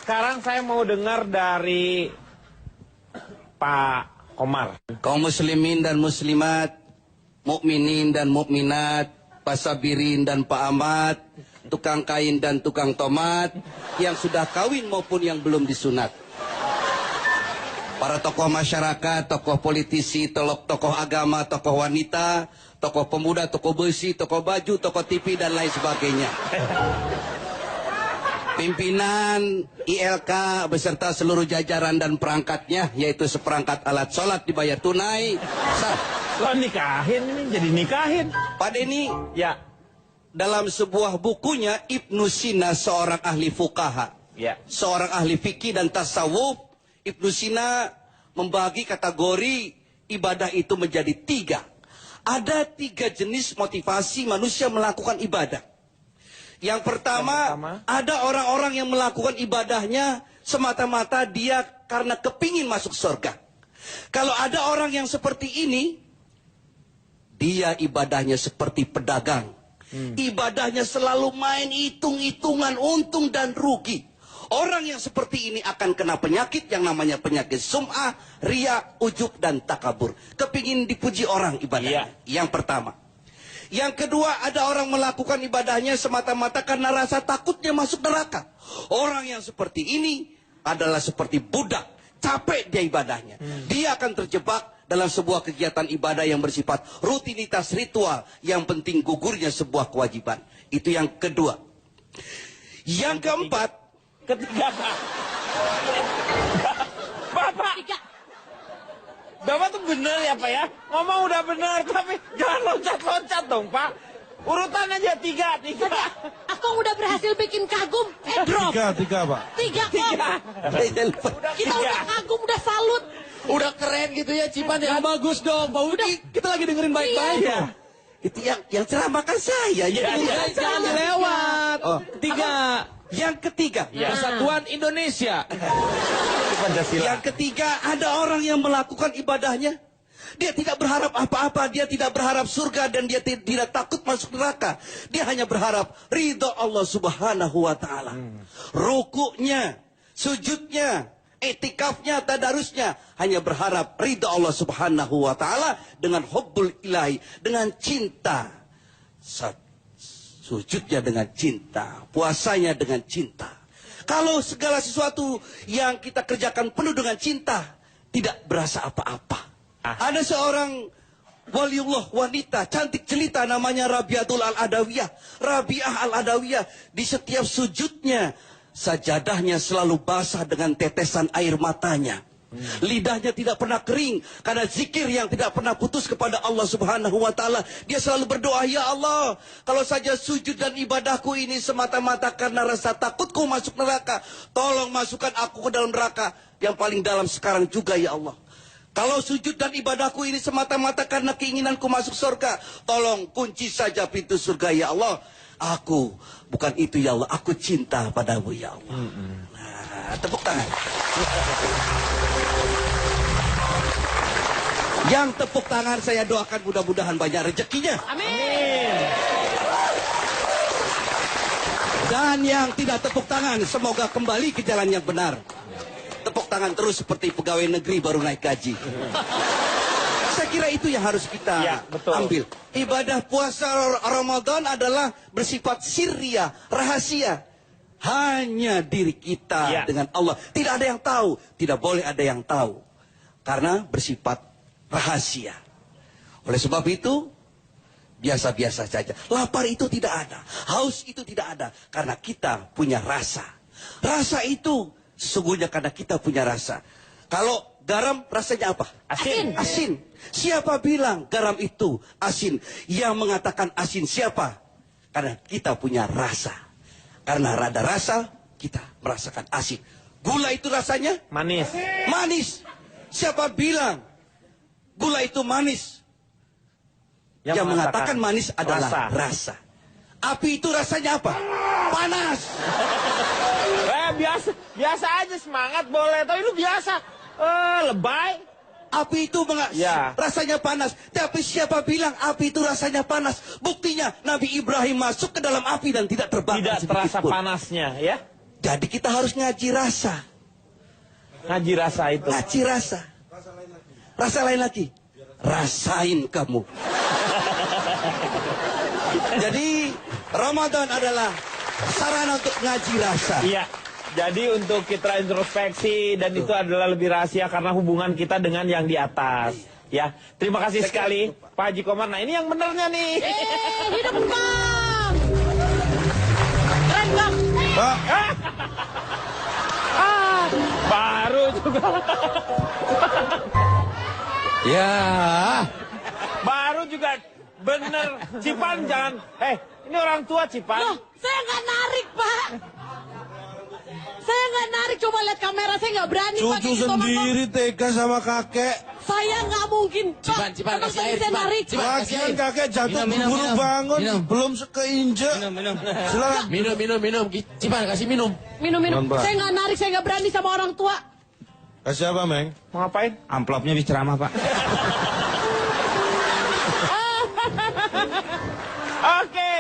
sekarang saya mau dengar dari Pak Komar. Kaum muslimin dan muslimat, mukminin dan mukminat, pasabirin dan Pak Ahmad, tukang kain dan tukang tomat, yang sudah kawin maupun yang belum disunat. Para tokoh masyarakat, tokoh politisi, tokoh agama, tokoh wanita, tokoh pemuda, tokoh besi, tokoh baju, tokoh TV, dan lain sebagainya. Pimpinan ILK beserta seluruh jajaran dan perangkatnya, yaitu seperangkat alat sholat dibayar tunai. Lo nikahin ini, jadi nikahin. Pak Denny, Ya. dalam sebuah bukunya Ibnu Sina, seorang ahli fuqaha, Ya. seorang ahli fikih dan tasawuf, Ibnu Sina membagi kategori ibadah itu menjadi 3. Ada 3 jenis motivasi manusia melakukan ibadah. Yang pertama, ada orang-orang yang melakukan ibadahnya semata-mata dia karena kepingin masuk surga. Kalau ada orang yang seperti ini, dia ibadahnya seperti pedagang. Ibadahnya selalu main hitung-hitungan untung dan rugi. Orang yang seperti ini akan kena penyakit yang namanya penyakit sum'ah, riya, ujub, dan takabur. Kepingin dipuji orang ibadahnya. Yang pertama. Yang kedua, ada orang melakukan ibadahnya semata-mata karena rasa takutnya masuk neraka. Orang yang seperti ini adalah seperti budak. Capek dia ibadahnya. Dia akan terjebak dalam sebuah kegiatan ibadah yang bersifat rutinitas ritual. Yang penting gugurnya sebuah kewajiban. Itu yang kedua. Yang keempat. Ketiga, Pak. Bapak. Bapak tuh bener ya, Pak ya? Ngomong udah bener, tapi jangan loncat-loncat dong, Pak. Urutan aja 3. Akong udah berhasil bikin kagum. Drop. 3, Pak. 3 kok. Kita udah kagum, udah salut. Udah keren gitu ya, Cipan ya. Bagus dong, Pak Udi. Kita lagi dengerin baik-baik. Iya. Itu yang ceramah kan saya. Jangan dilewat. Oh. 3. Yang ketiga. Persatuan Indonesia. Pancasila. Yang ketiga, ada orang yang melakukan ibadahnya. Dia tidak berharap apa-apa. Dia tidak berharap surga dan dia tidak takut masuk neraka. Dia hanya berharap ridho Allah Subhanahu wa ta'ala. Rukuknya, sujudnya, etikafnya, tadarusnya hanya berharap ridho Allah Subhanahu wa ta'ala dengan hubbul ilahi, dengan cinta. Sujudnya dengan cinta, puasanya dengan cinta. Kalau segala sesuatu yang kita kerjakan penuh dengan cinta, tidak berasa apa-apa. Ada seorang waliullah wanita, cantik jelita, namanya Rabiatul Al-Adawiyah. Rabiah Al-Adawiyah, di setiap sujudnya, sajadahnya selalu basah dengan tetesan air matanya. Lidahnya tidak pernah kering karena zikir yang tidak pernah putus kepada Allah Subhanahu wa ta'ala. Dia selalu berdoa, ya Allah, kalau saja sujud dan ibadahku ini semata-mata karena rasa takutku masuk neraka, tolong masukkan aku ke dalam neraka yang paling dalam sekarang juga, ya Allah. Kalau sujud dan ibadahku ini semata-mata karena keinginanku masuk surga, tolong kunci saja pintu surga, ya Allah. Aku bukan itu, ya Allah, aku cinta padamu, ya Allah. Nah, tepuk tangan. Yang tepuk tangan saya doakan mudah-mudahan banyak rezekinya. Amin. Dan yang tidak tepuk tangan semoga kembali ke jalan yang benar. Tepuk tangan terus seperti pegawai negeri baru naik gaji. Saya kira itu yang harus kita ambil. Ibadah puasa Ramadan adalah bersifat sirria, rahasia. Hanya diri kita dengan Allah. Tidak ada yang tahu. Tidak boleh ada yang tahu. Karena bersifat rahasia. Oleh sebab itu, biasa-biasa saja. Lapar itu tidak ada. Haus itu tidak ada. Karena kita punya rasa. Rasa itu sesungguhnya karena kita punya rasa. Kalau garam rasanya apa? Asin. Asin. Siapa bilang garam itu asin? Yang mengatakan asin siapa? Karena kita punya rasa. Karena ada rasa, kita merasakan asin. Gula itu rasanya? Manis. Manis. Siapa bilang gula itu manis? Yang mengatakan manis adalah rasa. Api itu rasanya apa? Panas. Biasa aja, semangat boleh. Tapi lu biasa lebay. Api itu rasanya panas. Tapi siapa bilang api itu rasanya panas? Buktinya Nabi Ibrahim masuk ke dalam api dan tidak terbakar. Tidak terasa panasnya, ya? Jadi kita harus ngaji rasa. Ngaji rasa itu. Ngaji rasa. Rasa lain lagi. Rasain kamu. Jadi Ramadan adalah sarana untuk ngaji rasa. Iya. Jadi untuk kita introspeksi dan itu adalah lebih rahasia karena hubungan kita dengan yang di atas. Ya, terima kasih sekali Pak Haji Komar. Nah ini yang benernya nih. Hidup Bang. Keren Bang. Pak, Baru juga. Ya. Baru juga bener. Cipan jangan. Ini orang tua Cipan. Loh, saya nggak narik Pak. Saya nggak narik, coba lihat kamera, saya nggak berani cucu pakai gitu, sendiri tega sama kakek. Saya nggak mungkin. Pak, Cipan, emang kasih tadi air, saya Cipan. narik. Cipan, kasih Lagian air. kakek jatuh Minum, buru minum. bangun, Minum. belum sekeinjek. Minum. Silakan. Minum. Cipan, kasih minum. Minum. Non, Pak. Saya nggak narik, saya nggak berani sama orang tua. Kasih apa, Meng? Mau ngapain? Amplopnya habis ceramah, Pak. Oke.